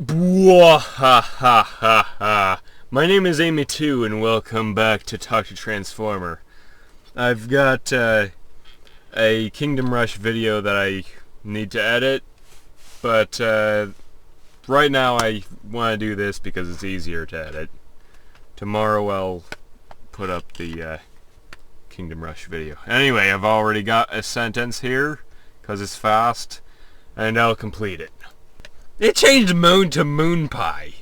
Bwahahaha. My name is Amy2 and welcome back to Talk to Transformer. I've got a Kingdom Rush video that I need to edit, but right now I want to do this because it's easier to edit. Tomorrow I'll put up the Kingdom Rush video. Anyway, I've already got a sentence here because it's fast, and I'll complete it. It changed moon to moon pie.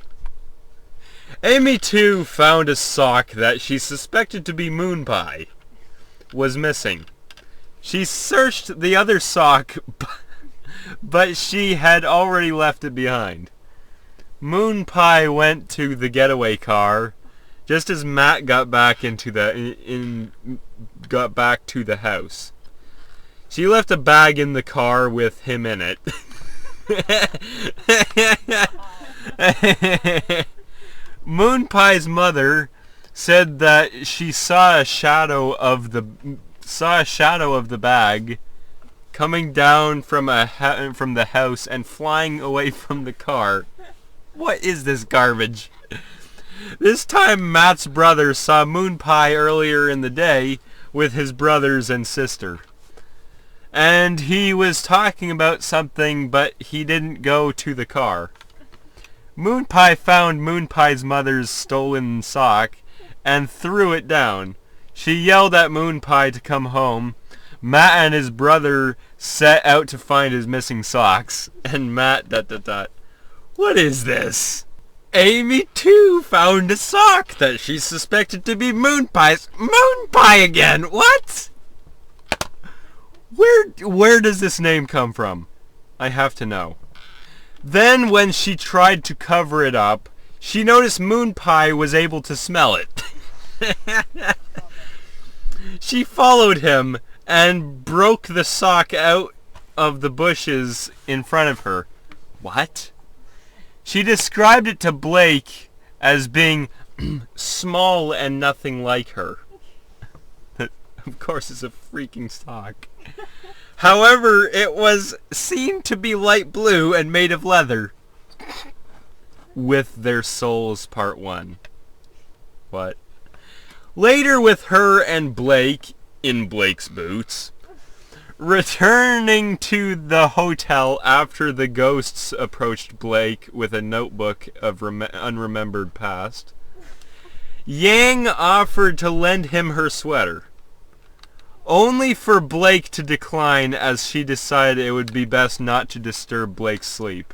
Amy 2 found a sock that she suspected to be moon pie was missing. She searched the other sock, but she had already left it behind. Moon pie went to the getaway car just as Matt got back to the house. She left a bag in the car with him in it. Moon Pie's mother said that she saw a shadow of the bag coming down from the house and flying away from the car. What is this garbage? This time Matt's brother saw Moon Pie earlier in the day with his brothers and sister. And he was talking about something, but he didn't go to the car. Moon Pie found Moon Pie's mother's stolen sock and threw it down. She yelled at Moon Pie to come home. Matt and his brother set out to find his missing socks. And Matt ... What is this? Amy 2 found a sock that she suspected to be Moon Pie's. Moon Pie again! What? Where does this name come from? I have to know. Then when she tried to cover it up, she noticed Moon Pie was able to smell it. She followed him and broke the sock out of the bushes in front of her. What? She described it to Blake as being small and nothing like her. Of course, it's a freaking sock. However, it was seen to be light blue and made of leather. With their souls, part 1. What? Later with her and Blake, in Blake's boots, returning to the hotel after the ghosts approached Blake with a notebook of unremembered past, Yang offered to lend him her sweater. Only for Blake to decline, as she decided it would be best not to disturb Blake's sleep.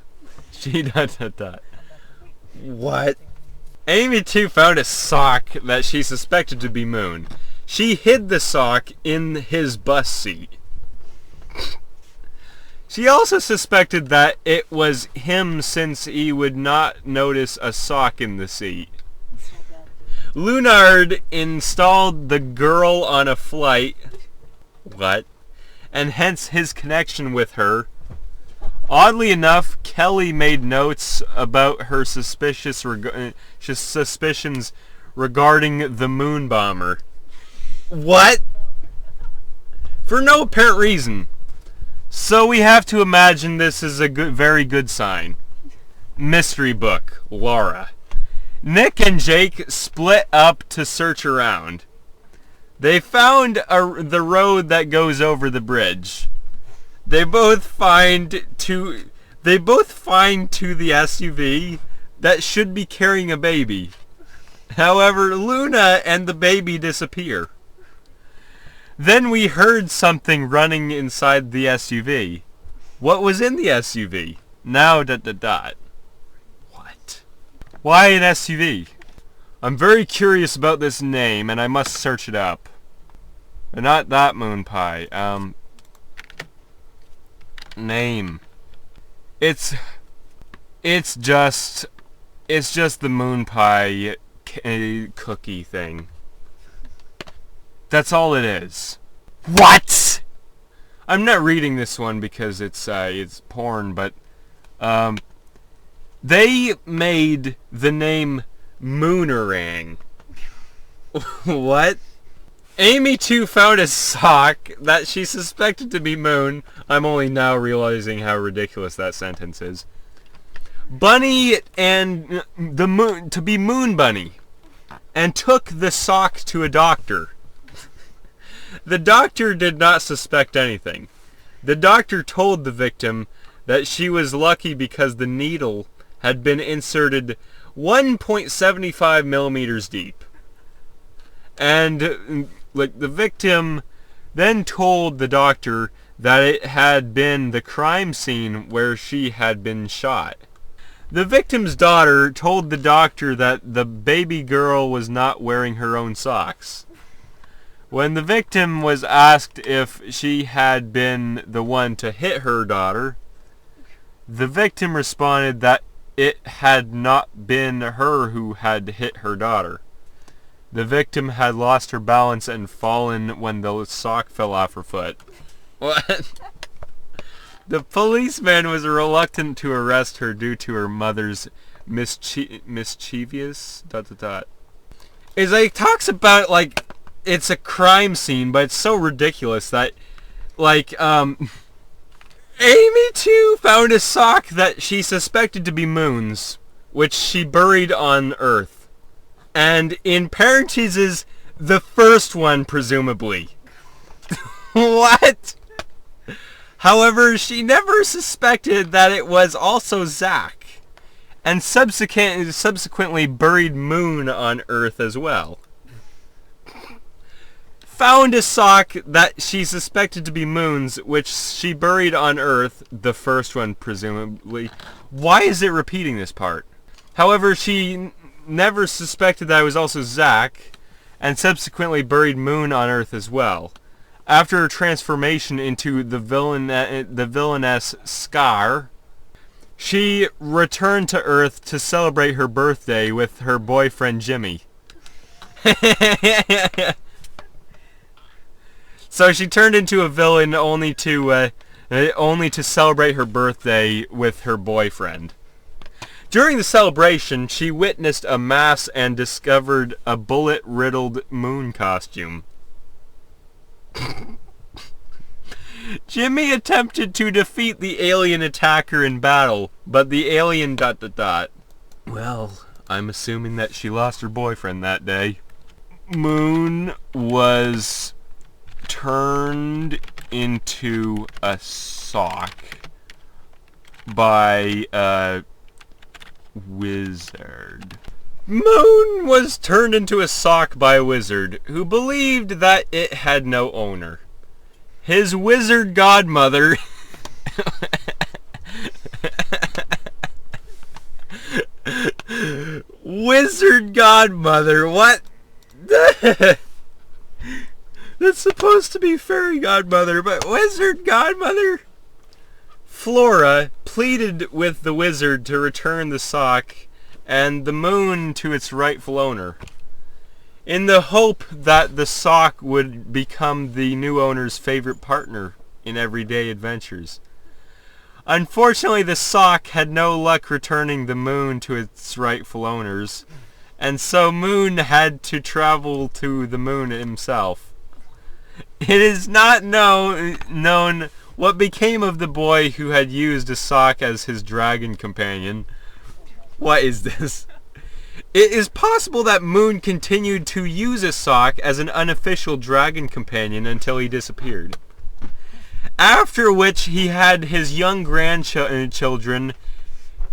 What? Amy 2 found a sock that she suspected to be Moon. She hid the sock in his bus seat. She also suspected that it was him since he would not notice a sock in the seat. Lunard installed the girl on a flight. What? And hence his connection with her. Oddly enough, Kelly made notes about her suspicions regarding the moon bomber. What? For no apparent reason. So we have to imagine this is a very good sign. Mystery book, Laura. Nick and Jake split up to search around. They found the road that goes over the bridge. They both find to the SUV that should be carrying a baby. However, Luna and the baby disappear. Then we heard something running inside the SUV. What was in the SUV? Now ... What? Why an SUV? I'm very curious about this name, and I must search it up. But not that Moon Pie. Name. It's just the Moon Pie cookie thing. That's all it is. What? I'm not reading this one because it's porn, but they made the name Moonerang. What? Amy 2 found a sock that she suspected to be Moon. I'm only now realizing how ridiculous that sentence is. Bunny and the moon to be Moon Bunny, and took the sock to a doctor. The doctor did not suspect anything. The doctor told the victim that she was lucky because the needle had been inserted 1.75 millimeters deep. And the victim then told the doctor that it had been the crime scene where she had been shot. The victim's daughter told the doctor that the baby girl was not wearing her own socks. When the victim was asked if she had been the one to hit her daughter, the victim responded that it had not been her who had hit her daughter. The victim had lost her balance and fallen when the sock fell off her foot. What? The policeman was reluctant to arrest her due to her mother's mischievous ... It's like, talks about, like, it's a crime scene, but it's so ridiculous that, like, Amy too found a sock that she suspected to be Moon's, which she buried on Earth. And in parentheses, the first one, presumably. What? However, she never suspected that it was also Zach, and subsequently buried Moon on Earth as well. Found a sock that she suspected to be Moon's, which she buried on Earth, the first one presumably. Why is it repeating this part? However, she never suspected that it was also Zach, and subsequently buried Moon on Earth as well. After her transformation into the villainess Scar, she returned to Earth to celebrate her birthday with her boyfriend Jimmy. So she turned into a villain only to celebrate her birthday with her boyfriend. During the celebration, she witnessed a mass and discovered a bullet-riddled Moon costume. Jimmy attempted to defeat the alien attacker in battle, but the alien ... Well, I'm assuming that she lost her boyfriend that day. Moon was turned into a sock by a wizard. Moon was turned into a sock by a wizard who believed that it had no owner. His wizard godmother wizard godmother, what? That's supposed to be fairy godmother, but wizard godmother? Flora pleaded with the wizard to return the sock and the moon to its rightful owner, in the hope that the sock would become the new owner's favorite partner in everyday adventures. Unfortunately, the sock had no luck returning the moon to its rightful owners, and so Moon had to travel to the moon himself. It is not known what became of the boy who had used a sock as his dragon companion. What is this? It is possible that Moon continued to use a sock as an unofficial dragon companion until he disappeared. After which he had his young grandchildren,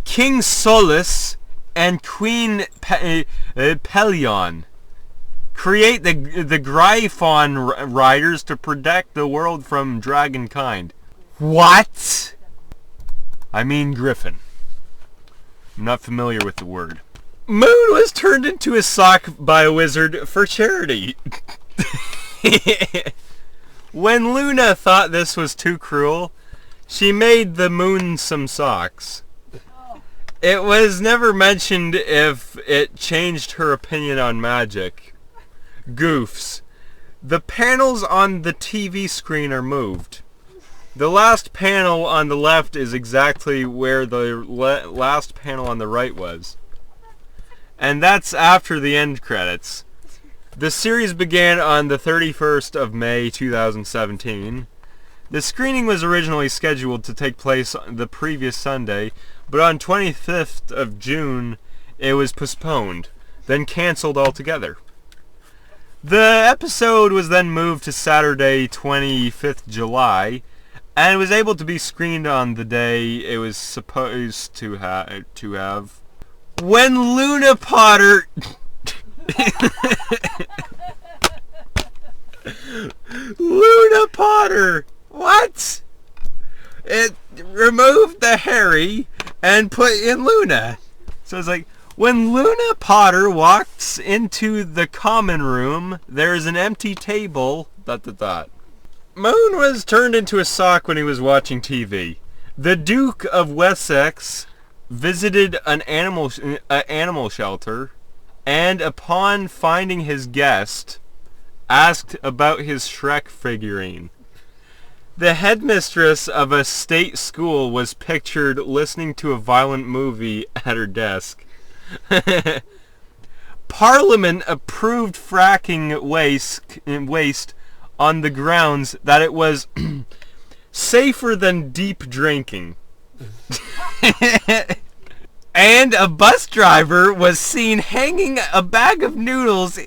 King Solus and Queen Pelion, create the Gryphon riders to protect the world from dragonkind. What? I mean Griffin. I'm not familiar with the word. Moon was turned into a sock by a wizard for charity. When Luna thought this was too cruel, she made the moon some socks. It was never mentioned if it changed her opinion on magic. Goofs. The panels on the TV screen are moved. The last panel on the left is exactly where the last panel on the right was. And that's after the end credits. The series began on the 31st of May 2017. The screening was originally scheduled to take place the previous Sunday, but on 25th of June, it was postponed, then cancelled altogether. The episode was then moved to Saturday, 25th July, and was able to be screened on the day it was supposed to have. When Luna Potter... Luna Potter! What? It removed the Harry and put in Luna. So it's like, when Luna Potter walks into the common room, there is an empty table, ... Moon was turned into a sock when he was watching TV. The Duke of Wessex visited an animal shelter, and upon finding his guest, asked about his Shrek figurine. The headmistress of a state school was pictured listening to a violent movie at her desk. Parliament approved fracking waste on the grounds that it was safer than deep drinking. And a bus driver was seen hanging a bag of noodles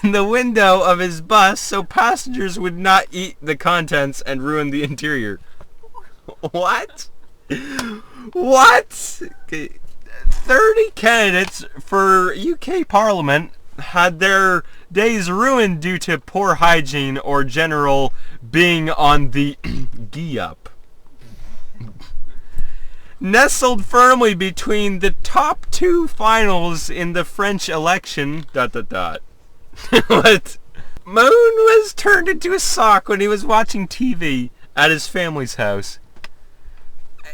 in the window of his bus so passengers would not eat the contents and ruin the interior. What? What? 30 candidates for UK Parliament had their days ruined due to poor hygiene or general being on the gee-up. Nestled firmly between the top two finals in the French election... What? Moon was turned into a sock when he was watching TV at his family's house.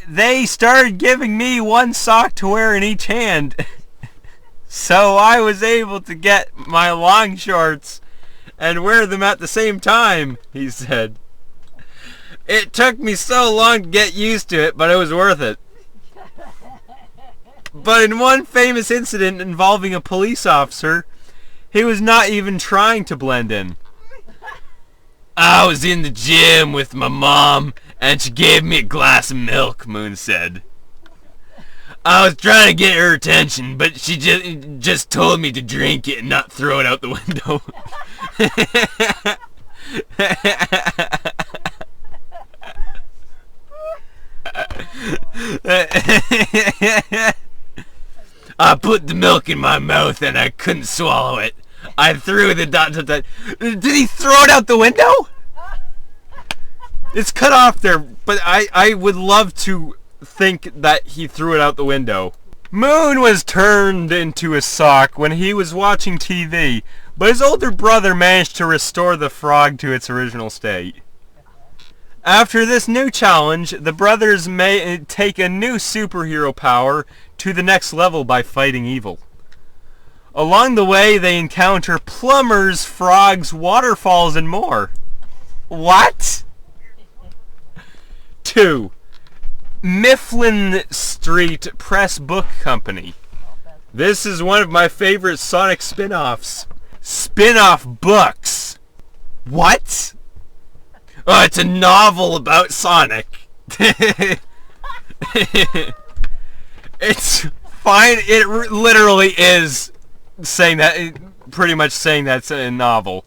They started giving me one sock to wear in each hand. So I was able to get my long shorts and wear them at the same time, he said. It took me so long to get used to it, but it was worth it. But in one famous incident involving a police officer, he was not even trying to blend in. I was in the gym with my mom, and she gave me a glass of milk, Moon said. I was trying to get her attention, but she just told me to drink it and not throw it out the window. I put the milk in my mouth and I couldn't swallow it. I threw the ... Did he throw it out the window? It's cut off there, but I would love to think that he threw it out the window. Moon was turned into a sock when he was watching TV, but his older brother managed to restore the frog to its original state. After this new challenge, the brothers may take a new superhero power to the next level by fighting evil. Along the way, they encounter plumbers, frogs, waterfalls, and more. What? 2. Mifflin Street Press Book Company. This is one of my favorite Sonic spin-offs. Spin-off books. What? Oh, it's a novel about Sonic. It's fine. It literally is saying that, pretty much saying that's a novel.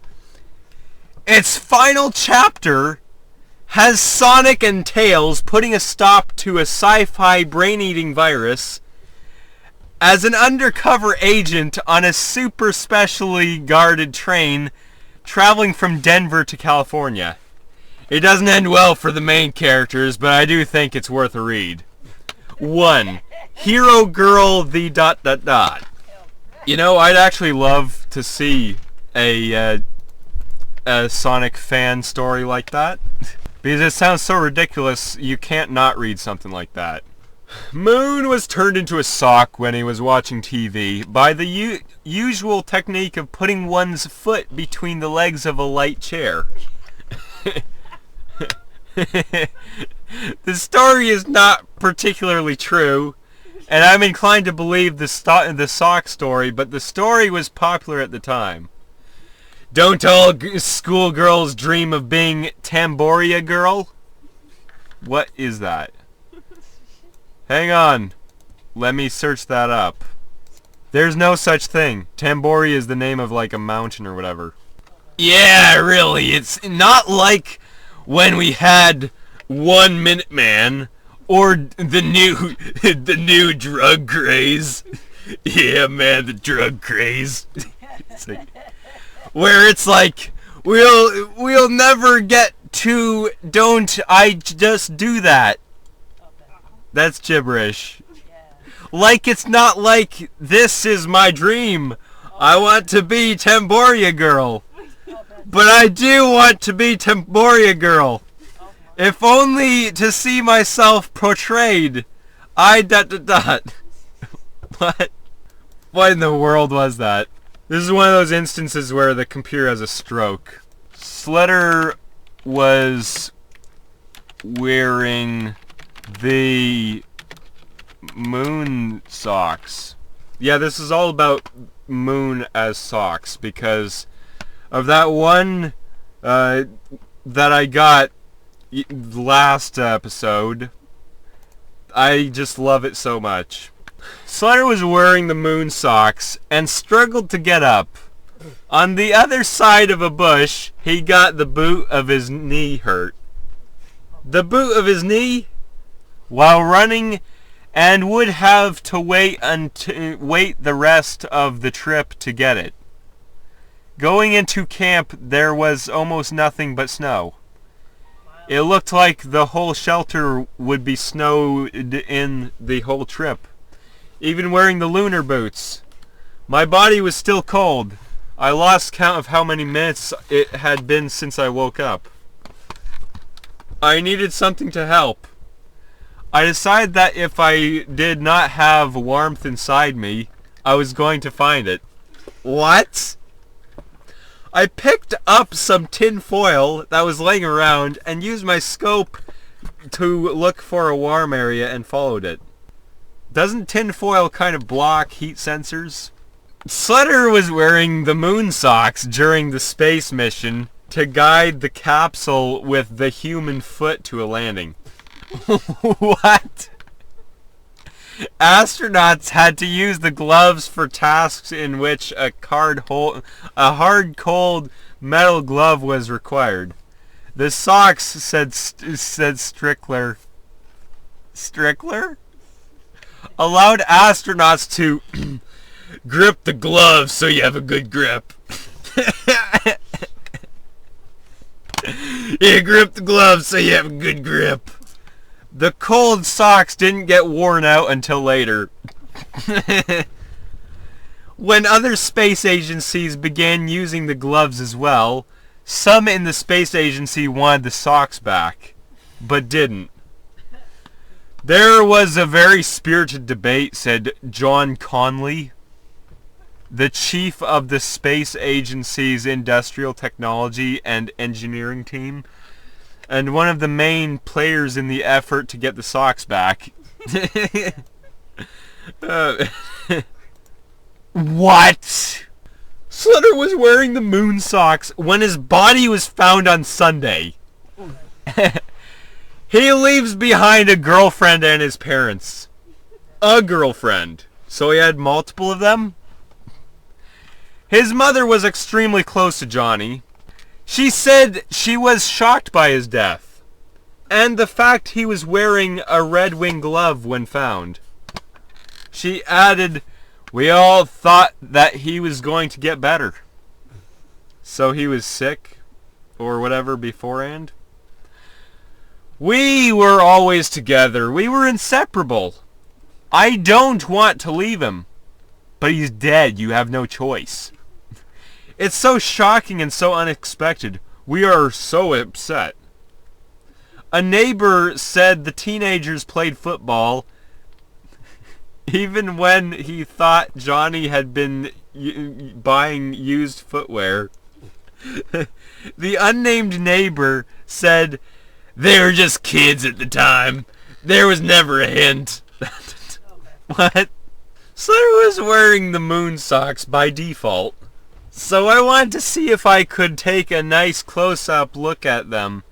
Its final chapter has Sonic and Tails putting a stop to a sci-fi brain-eating virus as an undercover agent on a super specially guarded train traveling from Denver to California. It doesn't end well for the main characters, but I do think it's worth a read. 1. Hero Girl the ... You know, I'd actually love to see a Sonic fan story like that. Because it sounds so ridiculous, you can't not read something like that. Moon was turned into a sock when he was watching TV by the usual technique of putting one's foot between the legs of a light chair. The story is not particularly true, and I'm inclined to believe the sock story, but the story was popular at the time. Don't all schoolgirls dream of being Tamboria Girl? What is that? Hang on. Let me search that up. There's no such thing. Tambori is the name of like a mountain or whatever. Yeah, really. It's not like when we had 1 Minute Man or the new drug craze. Yeah, man, the drug craze. Where it's like we'll never get to don't I just do that. That's gibberish. Like it's not like this is my dream. I want to be Tamboria Girl. But I do want to be Tamboria Girl. If only to see myself portrayed. What? What in the world was that? This is one of those instances where the computer has a stroke. Slater was wearing the moon socks. Yeah, this is all about moon as socks because of that one that I got last episode. I just love it so much. Slater was wearing the moon socks and struggled to get up. On the other side of a bush, he got the boot of his knee hurt. The boot of his knee? While running, and would have to wait the rest of the trip to get it. Going into camp, there was almost nothing but snow. It looked like the whole shelter would be snowed in the whole trip. Even wearing the lunar boots. My body was still cold. I lost count of how many minutes it had been since I woke up. I needed something to help. I decided that if I did not have warmth inside me, I was going to find it. What? I picked up some tin foil that was laying around and used my scope to look for a warm area and followed it. Doesn't tin foil kind of block heat sensors? Slater was wearing the moon socks during the space mission to guide the capsule with the human foot to a landing. What? Astronauts had to use the gloves for tasks in which a hard, cold metal glove was required. The socks, said Strickler, allowed astronauts to grip the gloves so you have a good grip. Yeah, grip the gloves so you have a good grip. The cold socks didn't get worn out until later. When other space agencies began using the gloves as well, some in the space agency wanted the socks back, but didn't. There was a very spirited debate, said John Conley, the chief of the space agency's industrial technology and engineering team, and one of the main players in the effort to get the socks back. What? Slater was wearing the moon socks when his body was found on Sunday. He leaves behind a girlfriend and his parents. A girlfriend. So he had multiple of them? His mother was extremely close to Johnny. She said she was shocked by his death, and the fact he was wearing a Red Wing glove when found. She added, "We all thought that he was going to get better." So he was sick, or whatever, beforehand. "We were always together. We were inseparable. I don't want to leave him. But he's dead. You have no choice. It's so shocking and so unexpected. We are so upset." A neighbor said the teenagers played football even when he thought Johnny had been buying used footwear. The unnamed neighbor said, "They were just kids at the time. There was never a hint." What? Slater was wearing the moon socks by default. So I wanted to see if I could take a nice close-up look at them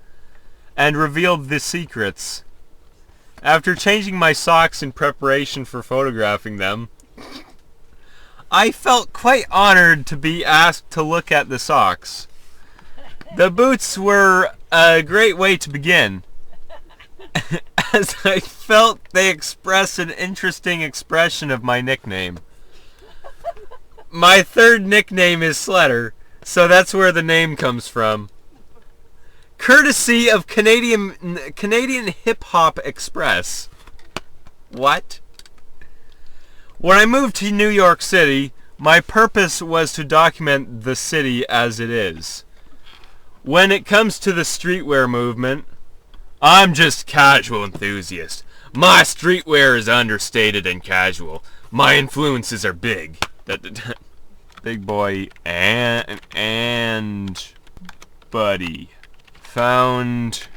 and reveal the secrets. After changing my socks in preparation for photographing them, I felt quite honored to be asked to look at the socks. The boots were a great way to begin, as I felt they expressed an interesting expression of my nickname. My third nickname is Sletter, so that's where the name comes from. Courtesy of Canadian Hip Hop Express. What? When I moved to New York City, my purpose was to document the city as it is. When it comes to the streetwear movement, I'm just casual enthusiast. My streetwear is understated and casual. My influences are big. Big Boy and Buddy found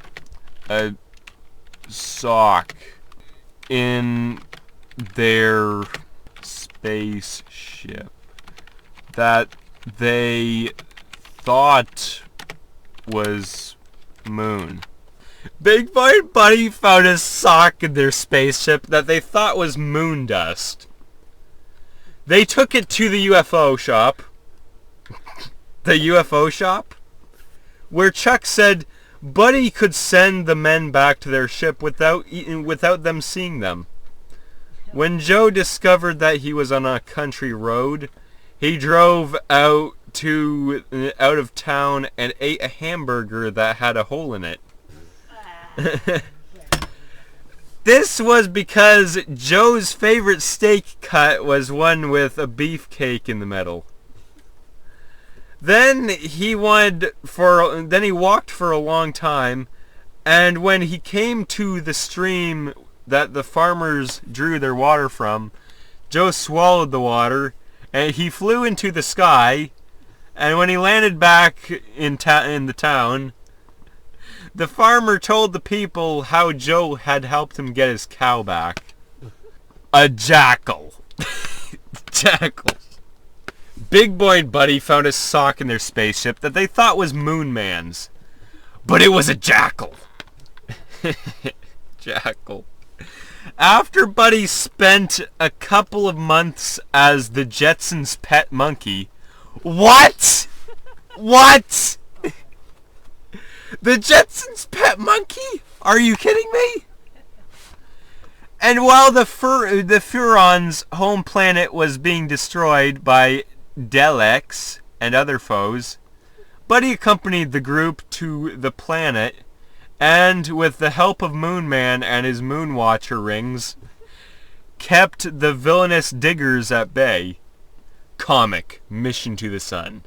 a sock in their spaceship that they thought was moon. Big Boy and Buddy found a sock in their spaceship that they thought was moon dust. They took it to the UFO shop. The UFO shop? Where Chuck said Buddy could send the men back to their ship without them seeing them. When Joe discovered that he was on a country road, he drove out of town and ate a hamburger that had a hole in it. This was because Joe's favorite steak cut was one with a beefcake in the middle. Then he walked for a long time, and when he came to the stream that the farmers drew their water from, Joe swallowed the water, and he flew into the sky, and when he landed back in the town, the farmer told the people how Joe had helped him get his cow back. A jackal. Jackals. Big Boy and Buddy found a sock in their spaceship that they thought was Moon Man's. But it was a jackal. Jackal. After Buddy spent a couple of months as the Jetsons' pet monkey. What? What? The Jetsons' pet monkey? Are you kidding me? And while the Furon's home planet was being destroyed by Daleks and other foes, Buddy accompanied the group to the planet, and with the help of Moon Man and his Moonwatcher rings, kept the villainous diggers at bay. Comic Mission to the Sun.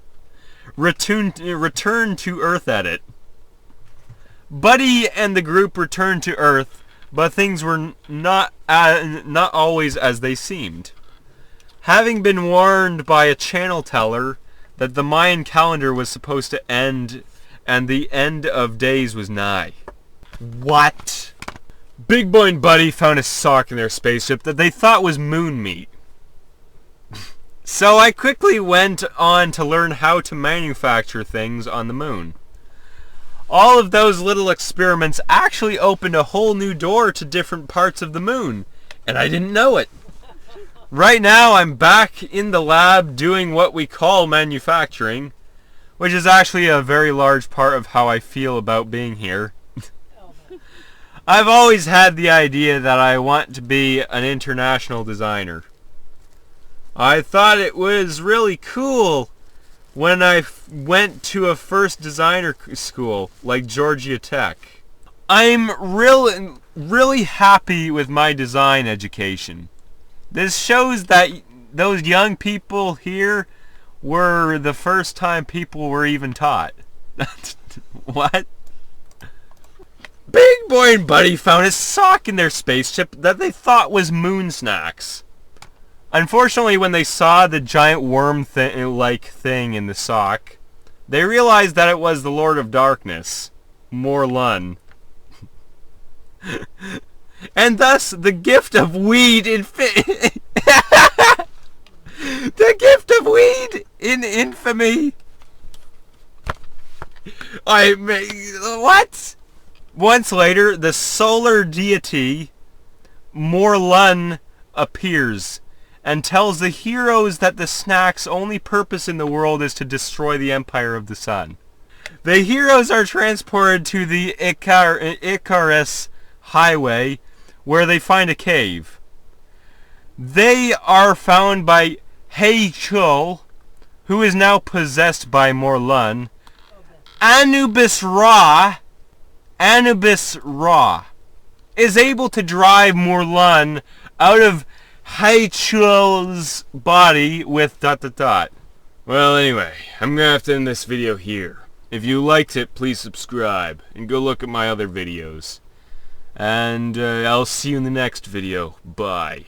Return to Earth edit. Buddy and the group returned to Earth, but things were not always as they seemed. Having been warned by a channel teller that the Mayan calendar was supposed to end and the end of days was nigh. What? Big Boy and Buddy found a sock in their spaceship that they thought was moon meat. So I quickly went on to learn how to manufacture things on the moon. All of those little experiments actually opened a whole new door to different parts of the moon, and I didn't know it. Right now I'm back in the lab doing what we call manufacturing, which is actually a very large part of how I feel about being here. I've always had the idea that I want to be an international designer. I thought it was really cool when I went to a first designer school like Georgia Tech. I'm really happy with my design education. This shows that those young people here were the first time people were even taught. What? Big Boy and Buddy found a sock in their spaceship that they thought was moon snacks. Unfortunately, when they saw the giant worm-like thing in the sock, they realized that it was the Lord of Darkness, Morlun. And thus, the gift of weed the gift of weed in infamy. What? Once later, the solar deity Morlun appears and tells the heroes that the snack's only purpose in the world is to destroy the Empire of the Sun. The heroes are transported to the Icarus Highway, where they find a cave. They are found by Hei Chul, who is now possessed by Morlun. Anubis Ra is able to drive Morlun out of Hei Chul's body with ... Well, anyway, I'm gonna have to end this video here. If you liked it, please subscribe and go look at my other videos. And I'll see you in the next video. Bye.